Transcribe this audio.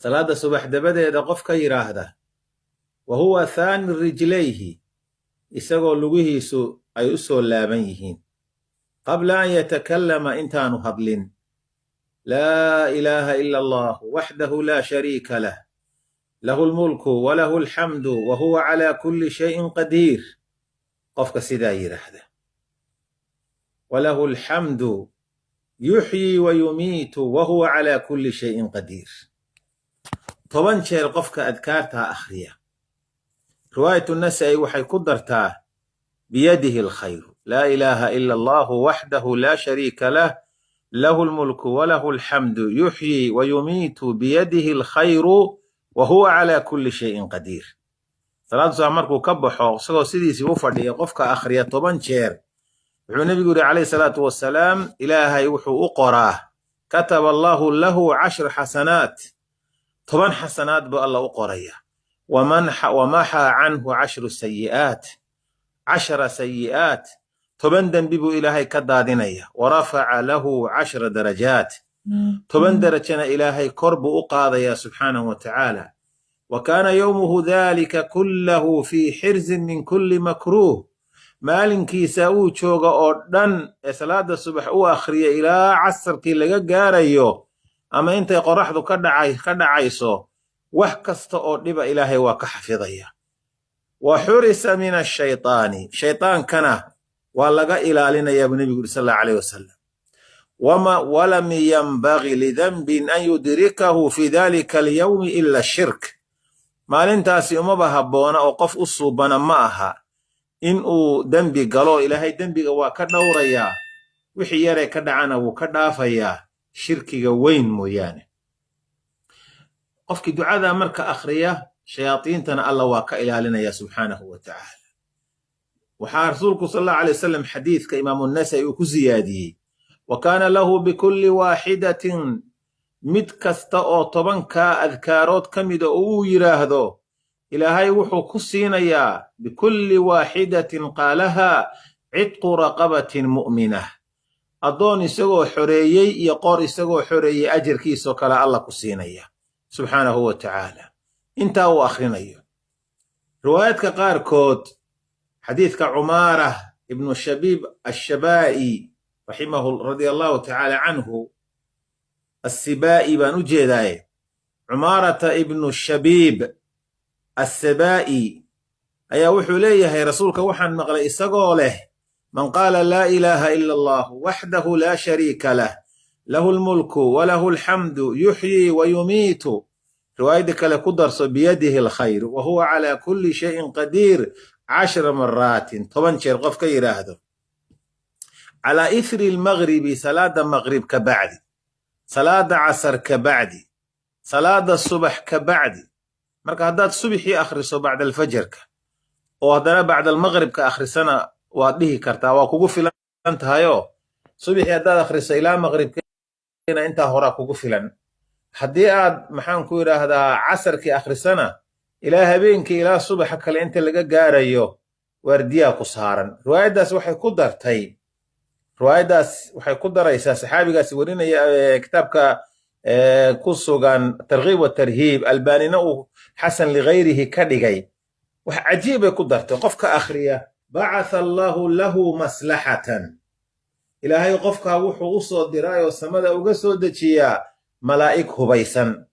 salaada subax dabadeeda qofka yidhaahda wa huwa thaani rijlayhi isagoo lugihiisu ay u soo laaban yihiin qabla an yatakallama intaanu hadlin laa ilaaha ila allah waxdahu laa shariika lah lahu lmulku walahu alxamdu wa huwa calaa kulli shayin qadiir qofka sidaa yidhaahda walahu alxamdu yuxyii wa yumiitu wa huwa calaa kulli shayin qadiir 10 jeer qofka adkaartaa akhriya riwaayatu nasa'i waxay ku dartaa biyadihi alkhayru laa ilaaha ila allahu waxdahu laa shariika lah lahu lmulku walahu alxamdu yuxyii wa yumiitu biyadihi alkhayru wa huwa calaa kulli shayin qadiir salaadu subax markuu ka baxo isagoo sidiisii u fadhiya qofka akhriya 10 jeer wuxuu nebigu yidhi calayhi salaatu wasalaam ilaahay wuxuu u qoraa kataba allahu lahu 10 xasanaat 10 xasanaad buu alla u qoraya wamaxaa canhu 10 sayi'aat 10 sayi'aat 10 dembi buu ilaahay ka daadinaya warafaca lahu 10 darajaat 10 darajana ilaahay kor buu u qaadayaa subxaanahu wa tacaala wa kaana yowmuhu daalika kullahu fii xirzin min kulli makruuh maalinkiisa uu jooga oo dhan ee salaada subax u akhriya ilaa casarkii laga gaarayo ama intay qoraxdu ka dhacayso wax kasta oo dhiba ilaahay waa ka xafidaya wa xurisa min ashaytaani shaytaankana waa laga ilaalinayaa buu nebigu yuri sal allahu alayh wasalam walam yanbaghi lidanbin an yudrikahu fi dalika alyawmi ila shirk maalintaasi umaba habboona oo qof u suubana ma aha in uu dembi galo ilaahay dembiga waa ka dhowrayaa wixii yaree ka dhacana wuu ka dhaafayaa shirkiga weyn mooyaane qofkii ducada marka akhriya shayaadiintana alla waa ka ilaalinaya subxaanahu wa tacaala waxaa rasuulku sal allahu alay wasalam xadiidka imaamu nasa'i uu ku siyaadiyey wa kaana lahu bikulli waaxidatin mid kasta oo 10kaa adkaarood ka mida oo uu yidhaahdo ilaahay wuxuu ku siinayaa bikulli waaxidatin qaalahaa cidqu raqabatin mu'minah addoon isagoo xoreeyey iyo qor isagoo xoreeyey ajarkiisoo kale alla ku siinaya subxaanahu wa tacaala intaa uu akhrinayo riwaayaadka qaarkood xadiidka cumaarah ibnu shabiib ashabaa'i raximahu radia allahu tacaala canhu assibaa'i baan u jeedaaye cumaarata ibnu shabiib assabaa'i ayaa wuxuu leeyahay rasuulka waxaan maqlay isagoo leh man qaala laa ilaaha ila allah waxdahu laa shariika lah lahu lmulku walahu alxamdu yuxyii wa yumiitu riwaayadii kale ku darso biyadihi alkhayr wa huwa calaa kulli shayin qadiir 10 maraatin 10 jeer qof ka yidhaahdo calaa ithri almagribi salaada maqrib ka bacdi salaada casar ka bacdi salaada subax ka bacdi marka haddaad subixii akhriso bacda alfajarka oo haddana bacda almaqribka akhrisana waad dhihi kartaa waa kugu filan tahayoo subixii haddaad akhriso ilaa maqribkeena intaa horaa kugu filan haddii aad maxaan ku yidhaahdaa casarkii akhrisana ilaa habeenkii ilaa subaxa kale inta laga gaarayo waardiyaa ku saaran riwaayaddaas waxay ku daraysaa saxaabigaasi warinaya kitaabka ku sugan targhiib wa tarhiib albaanina uu xasan ligayrihi ka dhigay wax cajiibay ku dartay qofka akhriya bacatha allahu lahu maslaxatan ilaahay qofkaa wuxuu u soo diraayoo samada uga soo dejiyaa malaa'ig hubaysan